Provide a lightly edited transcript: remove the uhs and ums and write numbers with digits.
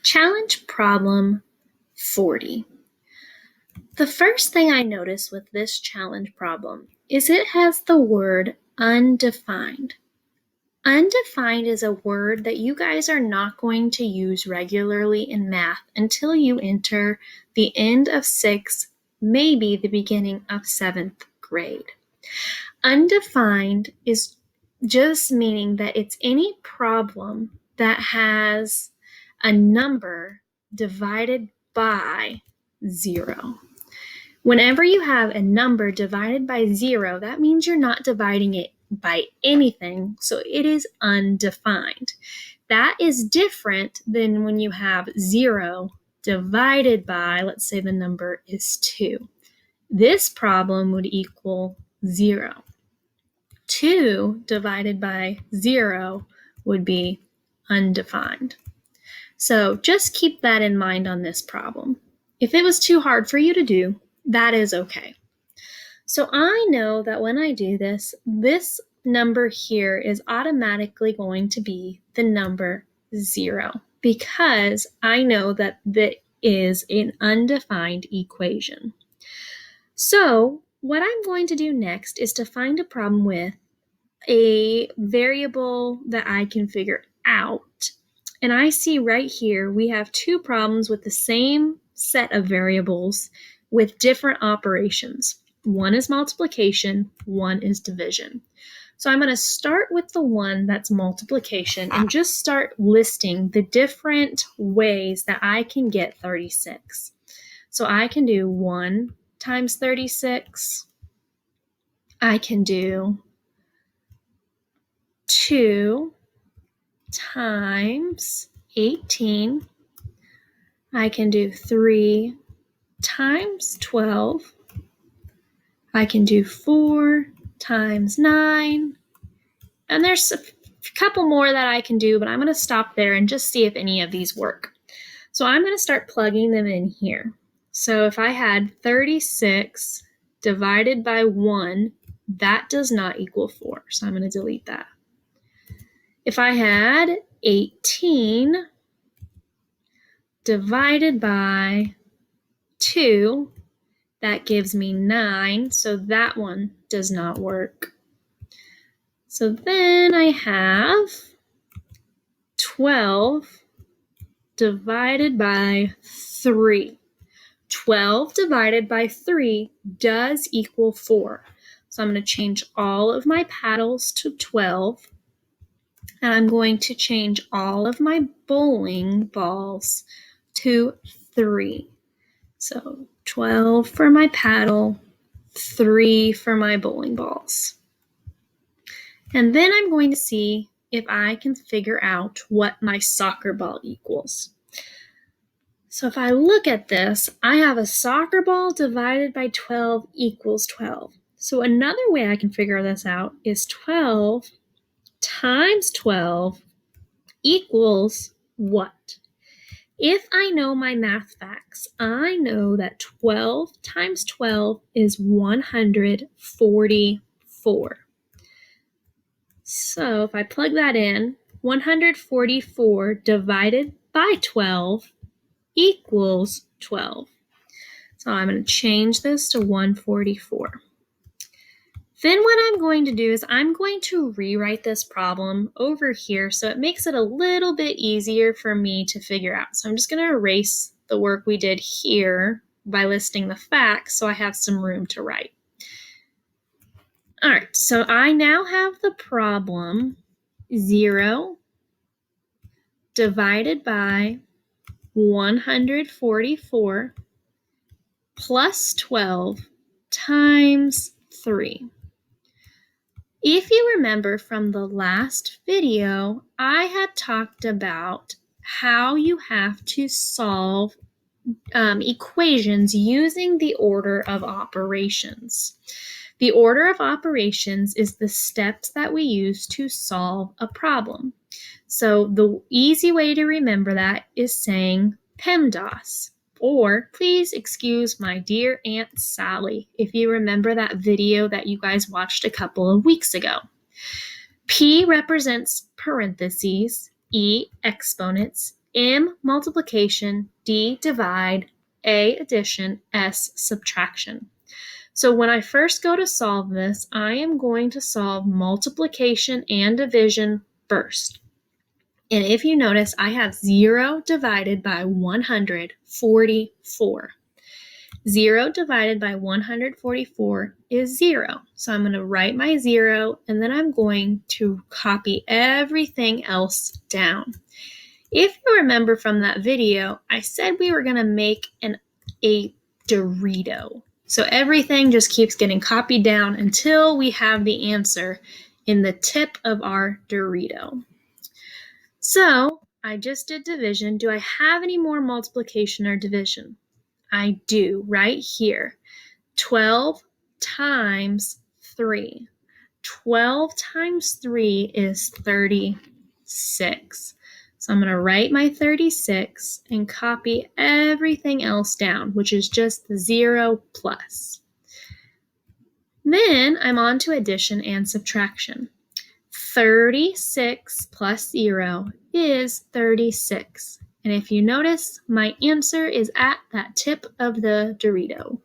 Challenge problem 40. The first thing I notice with this challenge problem is it has the word undefined. Undefined is a word that you guys are not going to use regularly in math until you enter the end of 6th, maybe the beginning of 7th grade. Undefined is just meaning that it's any problem that has a number divided by 0. Whenever you have a number divided by 0, that means you're not dividing it by anything, so it is undefined. That is different than when you have 0 divided by, let's say the number is 2. This problem would equal 0. 2 divided by 0 would be undefined. So just keep that in mind on this problem. If it was too hard for you to do, that is okay. So I know that when I do this, this number here is automatically going to be the number 0 because I know that that is an undefined equation. So what I'm going to do next is to find a problem with a variable that I can figure out. And I see right here we have two problems with the same set of variables with different operations. One is multiplication, one is division. So I'm going to start with the one that's multiplication and just start listing the different ways that I can get 36. So I can do 1 times 36. I can do 2 times 18. I can do 3 times 12. I can do 4 times 9. And there's a couple more that I can do, but I'm going to stop there and just see if any of these work. So I'm going to start plugging them in here. So if I had 36 divided by 1, that does not equal 4. So I'm going to delete that. If I had 18 divided by 2, that gives me 9, so that one does not work. So then I have 12 divided by 3. 12 divided by 3 does equal 4. So I'm going to change all of my paddles to 12. And I'm going to change all of my bowling balls to 3. So 12 for my paddle, 3 for my bowling balls. And then I'm going to see if I can figure out what my soccer ball equals. So if I look at this, I have a soccer ball divided by 12 equals 12. So another way I can figure this out is 12 times 12 equals what? If I know my math facts, I know that 12 times 12 is 144. So if I plug that in, 144 divided by 12 equals 12. So I'm going to change this to 144. Then what I'm going to do is I'm going to rewrite this problem over here so it makes it a little bit easier for me to figure out. So I'm just going to erase the work we did here by listing the facts so I have some room to write. All right, so I now have the problem 0 divided by 144 plus 12 times 3. If you remember from the last video, I had talked about how you have to solve equations using the order of operations. The order of operations is the steps that we use to solve a problem. So the easy way to remember that is saying PEMDAS. Or please excuse my dear Aunt Sally if you remember that video that you guys watched a couple of weeks ago. P represents parentheses, E exponents, M, multiplication, D, divide, A, addition, S, subtraction. So when I first go to solve this, I am going to solve multiplication and division first. And if you notice, I have 0 divided by 144. 0 divided by 144 is 0. So I'm going to write my 0, and then I'm going to copy everything else down. If you remember from that video, I said we were going to make a Dorito. So everything just keeps getting copied down until we have the answer in the tip of our Dorito. So I just did division. Do I have any more multiplication or division? I do, right here. 12 times 3. 12 times 3 is 36. So I'm going to write my 36 and copy everything else down, which is just the 0 plus. Then I'm on to addition and subtraction. 36 plus 0 is 36. And if you notice, my answer is at that tip of the Dorito.